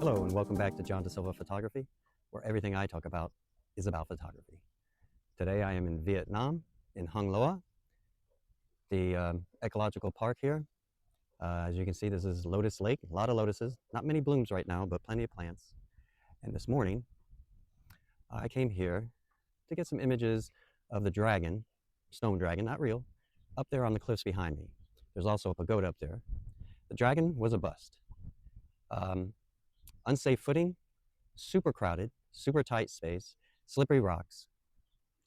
Hello and welcome back to John Silva Photography, where everything I talk about is about photography. Today I am in Vietnam, in Hang Loa, the ecological park here. As you can see, this is Lotus Lake, a lot of lotuses, not many blooms right now, but plenty of plants. And this morning, I came here to get some images of the dragon, stone dragon, not real, up there on the cliffs behind me. There's also a pagoda up there. The dragon was a bust. Unsafe footing, super crowded, super tight space, slippery rocks.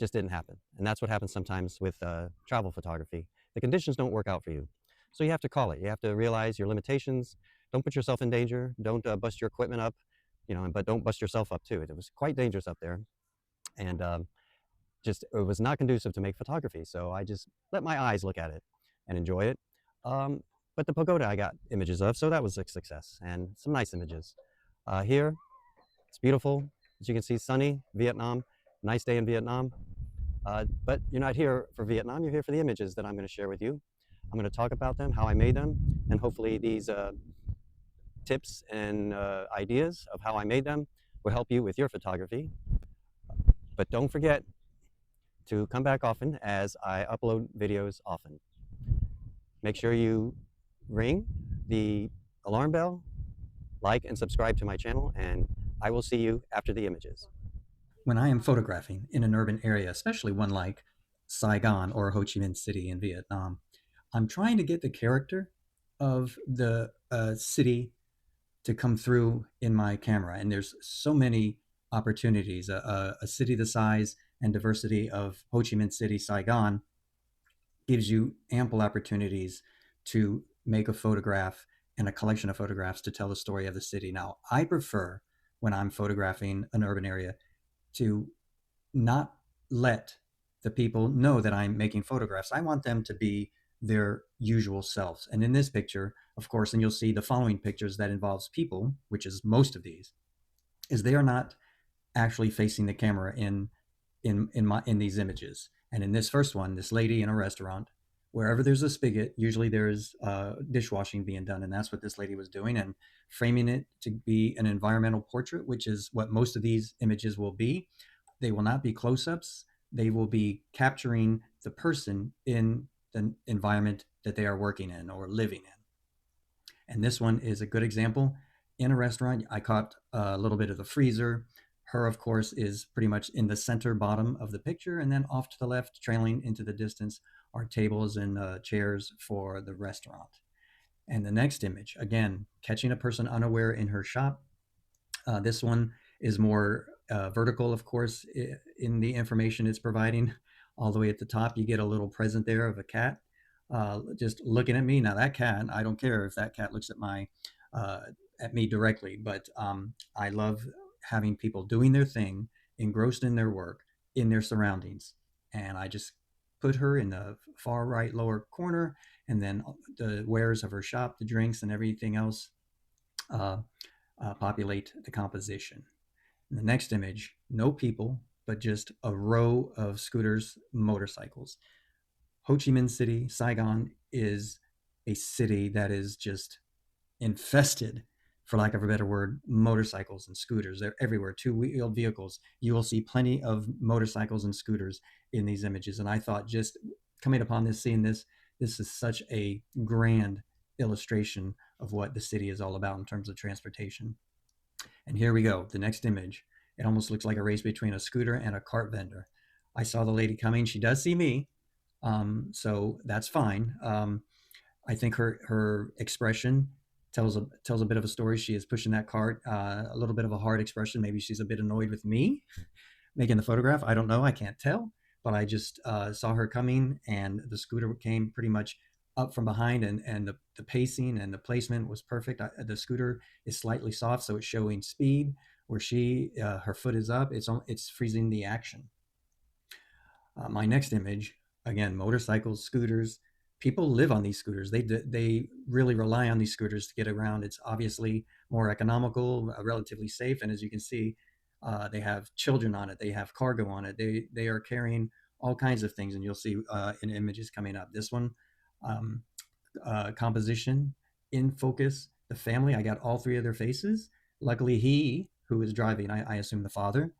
Just didn't happen. And that's what happens sometimes with travel photography. The conditions don't work out for you. So you have to call it. You have to realize your limitations. Don't put yourself in danger. Don't bust your equipment up, but don't bust yourself up too. It was quite dangerous up there. And it was not conducive to make photography. So I just let my eyes look at it and enjoy it. But the pagoda I got images of, so that was a success and some nice images. Here, it's beautiful. As you can see, sunny, Vietnam, nice day in Vietnam. But you're not here for Vietnam, you're here for the images that I'm going to share with you. I'm going to talk about them, how I made them, and hopefully these tips and ideas of how I made them will help you with your photography. But don't forget to come back often as I upload videos often. Make sure you ring the alarm bell, like and subscribe to my channel, and I will see you after the images. When I am photographing in an urban area, especially one like Saigon or Ho Chi Minh City in Vietnam, I'm trying to get the character of the city to come through in my camera. And there's so many opportunities. A city the size and diversity of Ho Chi Minh City, Saigon, gives you ample opportunities to make a photograph and a collection of photographs to tell the story of the city. Now, I prefer when I'm photographing an urban area to not let the people know that I'm making photographs. I want them to be their usual selves. And in this picture, of course, and you'll see the following pictures that involves people, which is most of these, is they are not actually facing the camera in these images. And in this first one, this lady in a restaurant, wherever there's a spigot, usually there's dishwashing being done, and that's what this lady was doing, and framing it to be an environmental portrait, which is what most of these images will be. They will not be close-ups. They will be capturing the person in the environment that they are working in or living in. And this one is a good example. In a restaurant, I caught a little bit of the freezer. Her, of course, is pretty much in the center bottom of the picture. And then off to the left, trailing into the distance, are tables and chairs for the restaurant. And the next image, again, catching a person unaware in her shop. This one is more vertical, of course, in the information it's providing. All the way at the top, you get a little present there of a cat just looking at me. Now that cat, I don't care if that cat looks at me directly, but I love having people doing their thing, engrossed in their work, in their surroundings, and I just put her in the far right lower corner, and then the wares of her shop, the drinks, and everything else uh, populate the composition. In the next image, no people, but just a row of scooters, motorcycles. Ho Chi Minh City, Saigon, is a city that is just infested, for lack of a better word, motorcycles and scooters. They're everywhere, two-wheeled vehicles. You will see plenty of motorcycles and scooters in these images. And I thought, just coming upon this, seeing this is such a grand illustration of what the city is all about in terms of transportation. And here we go, the next image. It almost looks like a race between a scooter and a cart vendor. I saw the lady coming. She does see me, so that's fine. I think her expression tells a bit of a story. She is pushing that cart, a little bit of a hard expression. Maybe she's a bit annoyed with me making the photograph. I don't know. I can't tell. But I just saw her coming, and the scooter came pretty much up from behind, and the pacing and the placement was perfect. The scooter is slightly soft, so it's showing speed. Where her foot is up, it's freezing the action. My next image, again, motorcycles, scooters. People live on these scooters. They really rely on these scooters to get around. It's obviously more economical, relatively safe, and as you can see, they have children on it. They have cargo on it. They are carrying all kinds of things, and you'll see in images coming up. This one, um, composition in focus. The family. I got all three of their faces. Luckily, he who was driving, I assume the father,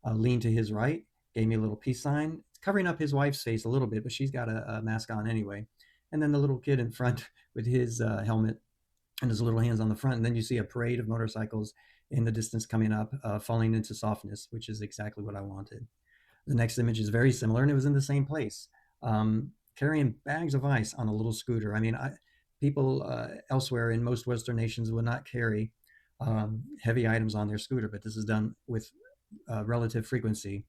leaned to his right, gave me a little peace sign, covering up his wife's face a little bit, but she's got a mask on anyway. And then the little kid in front with his helmet and his little hands on the front. And then you see a parade of motorcycles in the distance coming up, falling into softness, which is exactly what I wanted. The next image is very similar, and it was in the same place, carrying bags of ice on a little scooter. I mean, people elsewhere in most Western nations would not carry heavy items on their scooter, but this is done with relative frequency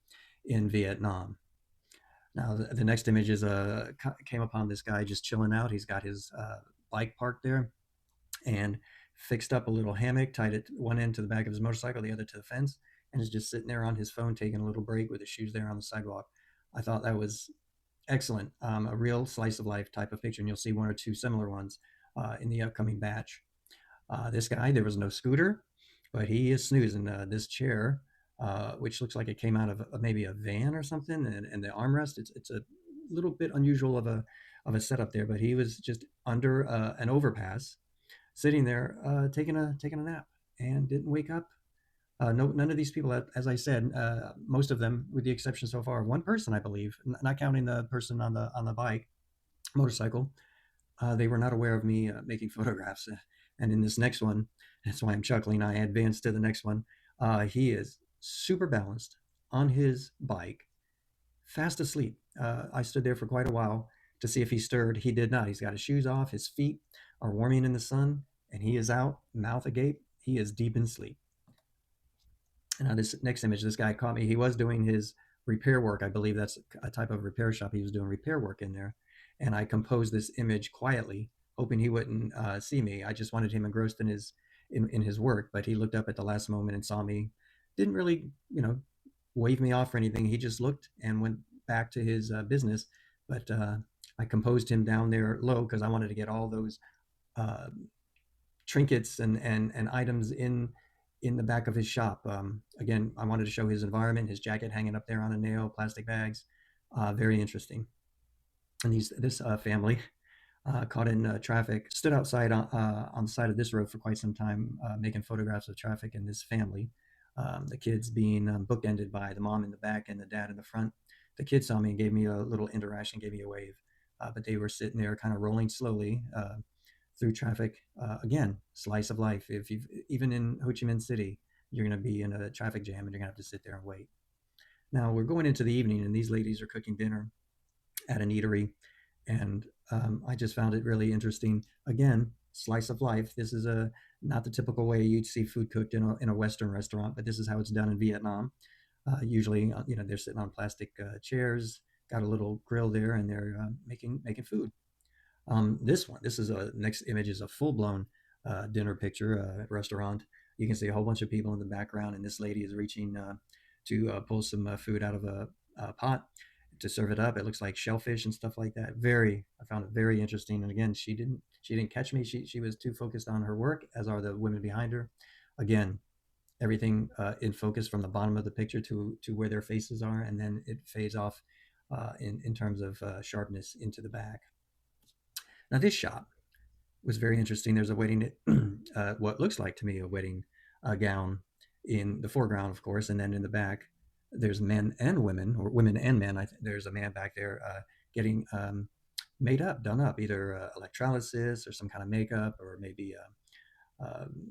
in Vietnam. Now, the next image is came upon this guy just chilling out. He's got his bike parked there and fixed up a little hammock, tied it one end to the back of his motorcycle, the other to the fence, and is just sitting there on his phone taking a little break with his shoes there on the sidewalk. I thought that was excellent, a real slice of life type of picture, and you'll see one or two similar ones in the upcoming batch. This guy, there was no scooter, but he is snoozing this chair, which looks like it came out of maybe a van or something, and the armrest, it's a little bit unusual of a setup there, but he was just under an overpass sitting there taking a nap and didn't wake up. No, none of these people, as I said, most of them, with the exception so far of one person, I believe, not counting the person on the bike motorcycle, they were not aware of me making photographs. And in this next one, that's why I'm chuckling. I advanced to the next one. He is super balanced on his bike, fast asleep. I stood there for quite a while to see if he stirred. He did not. He's got his shoes off. His feet are warming in the sun, and he is out, mouth agape. He is deep in sleep. Now, this next image, this guy caught me. He was doing his repair work. I believe that's a type of repair shop. He was doing repair work in there. And I composed this image quietly, hoping he wouldn't see me. I just wanted him engrossed in his work. But he looked up at the last moment and saw me. Didn't really, wave me off or anything. He just looked and went back to his business. But I composed him down there low because I wanted to get all those uh, trinkets and items in the back of his shop. Again, I wanted to show his environment, his jacket hanging up there on a nail, plastic bags. Very interesting. And this family caught in traffic stood outside on the side of this road for quite some time, making photographs of traffic and this family. The kids being bookended by the mom in the back and the dad in the front. The kids saw me and gave me a little interaction, gave me a wave, but they were sitting there kind of rolling slowly through traffic. Again, slice of life. If you even in Ho Chi Minh City, you're going to be in a traffic jam and you're going to have to sit there and wait. Now we're going into the evening, and these ladies are cooking dinner at an eatery, and I just found it really interesting. Again, slice of life. This is a not the typical way you'd see food cooked in a Western restaurant, but this is how it's done in Vietnam. Usually, they're sitting on plastic chairs, got a little grill there, and they're making food. This is a next image is a full blown dinner picture, restaurant. You can see a whole bunch of people in the background, and this lady is reaching to pull some food out of a pot to serve it up. It looks like shellfish and stuff like that. I found it very interesting. And again, she didn't catch me. She was too focused on her work, as are the women behind her. Again, everything in focus from the bottom of the picture to where their faces are, and then it fades off in terms of sharpness into the back. Now, this shot was very interesting. There's a wedding, what looks like to me a wedding gown in the foreground, of course, and then in the back, there's men and women, or women and men. There's a man back there getting made up, done up, either electrolysis or some kind of makeup, or maybe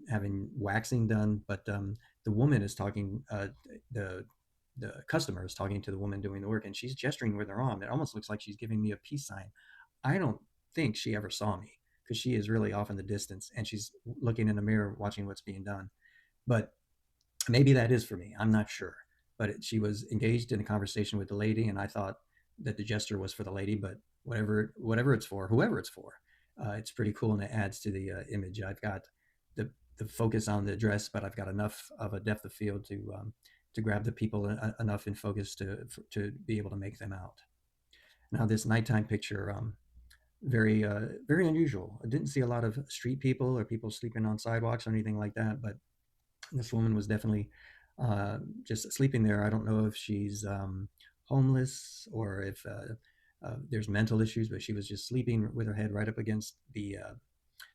having waxing done. But the woman is talking, the customer is talking to the woman doing the work, and she's gesturing with her arm. It almost looks like she's giving me a peace sign. I don't think she ever saw me because she is really off in the distance and she's looking in a mirror watching what's being done. But maybe that is for me. I'm not sure. But she was engaged in a conversation with the lady, and I thought that the gesture was for the lady. But whatever it's for, whoever it's for, it's pretty cool, and it adds to the image. I've got the focus on the dress, but I've got enough of a depth of field to grab the people enough in focus to be able to make them out. Now, this nighttime picture, very unusual. I didn't see a lot of street people or people sleeping on sidewalks or anything like that, but this woman was definitely just sleeping there. I don't know if she's homeless or if there's mental issues, but she was just sleeping with her head right up against the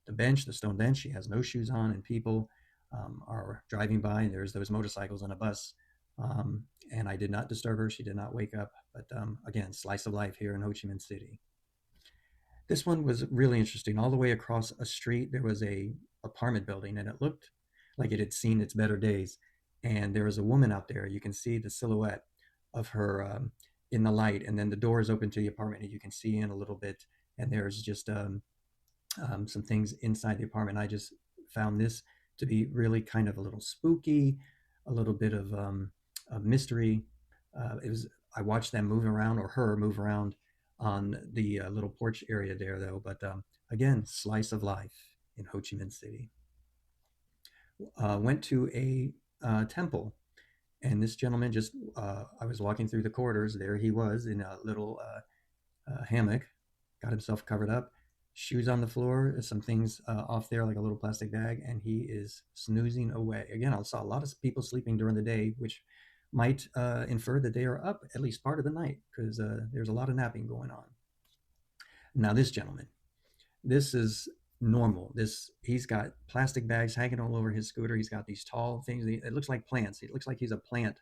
bench, the stone bench. She has no shoes on, and people are driving by, and there's those motorcycles and a bus. And I did not disturb her. She did not wake up. But again, slice of life here in Ho Chi Minh City. This one was really interesting. All the way across a street, there was a apartment building, and it looked like it had seen its better days. And there was a woman out there. You can see the silhouette of her in the light, and then the door is open to the apartment, and you can see in a little bit. And there's just some things inside the apartment. I just found this to be really kind of a little spooky, a little bit of a mystery. It was. I watched them move around, or her move around, on the little porch area there, though. But again, slice of life in Ho Chi Minh City. Went to a temple, and this gentleman just. I was walking through the corridors. There he was in a little hammock, got himself covered up, shoes on the floor, some things off there, like a little plastic bag, and he is snoozing away. Again, I saw a lot of people sleeping during the day, which might infer that they are up at least part of the night, because there's a lot of napping going on. Now, this gentleman, this is normal. He's got plastic bags hanging all over his scooter. He's got these tall things. It looks like plants. It looks like he's a plant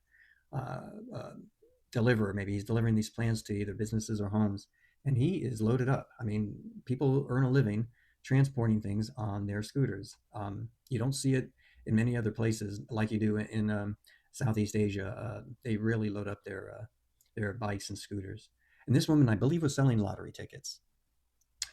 uh, uh, deliverer. Maybe he's delivering these plants to either businesses or homes, and he is loaded up. I mean, people earn a living transporting things on their scooters. You don't see it in many other places like you do in Southeast Asia. They really load up their bikes and scooters. And this woman, I believe, was selling lottery tickets.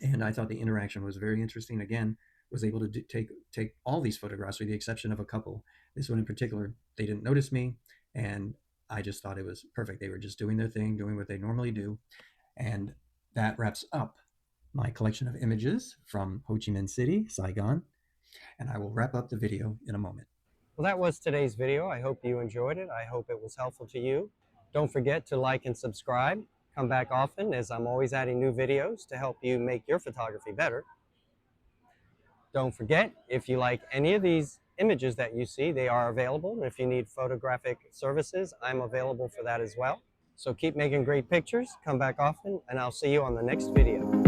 And I thought the interaction was very interesting. Again, was able to take all these photographs with the exception of a couple. This one in particular, they didn't notice me, and I just thought it was perfect. They were just doing their thing, doing what they normally do. And that wraps up my collection of images from Ho Chi Minh City, Saigon, and I will wrap up the video in a moment. Well, that was today's video. I hope you enjoyed it. I hope it was helpful to you. Don't forget to like and subscribe. Come back often, as I'm always adding new videos to help you make your photography better. Don't forget, if you like any of these images that you see, they are available. If you need photographic services, I'm available for that as well. So keep making great pictures, come back often, and I'll see you on the next video.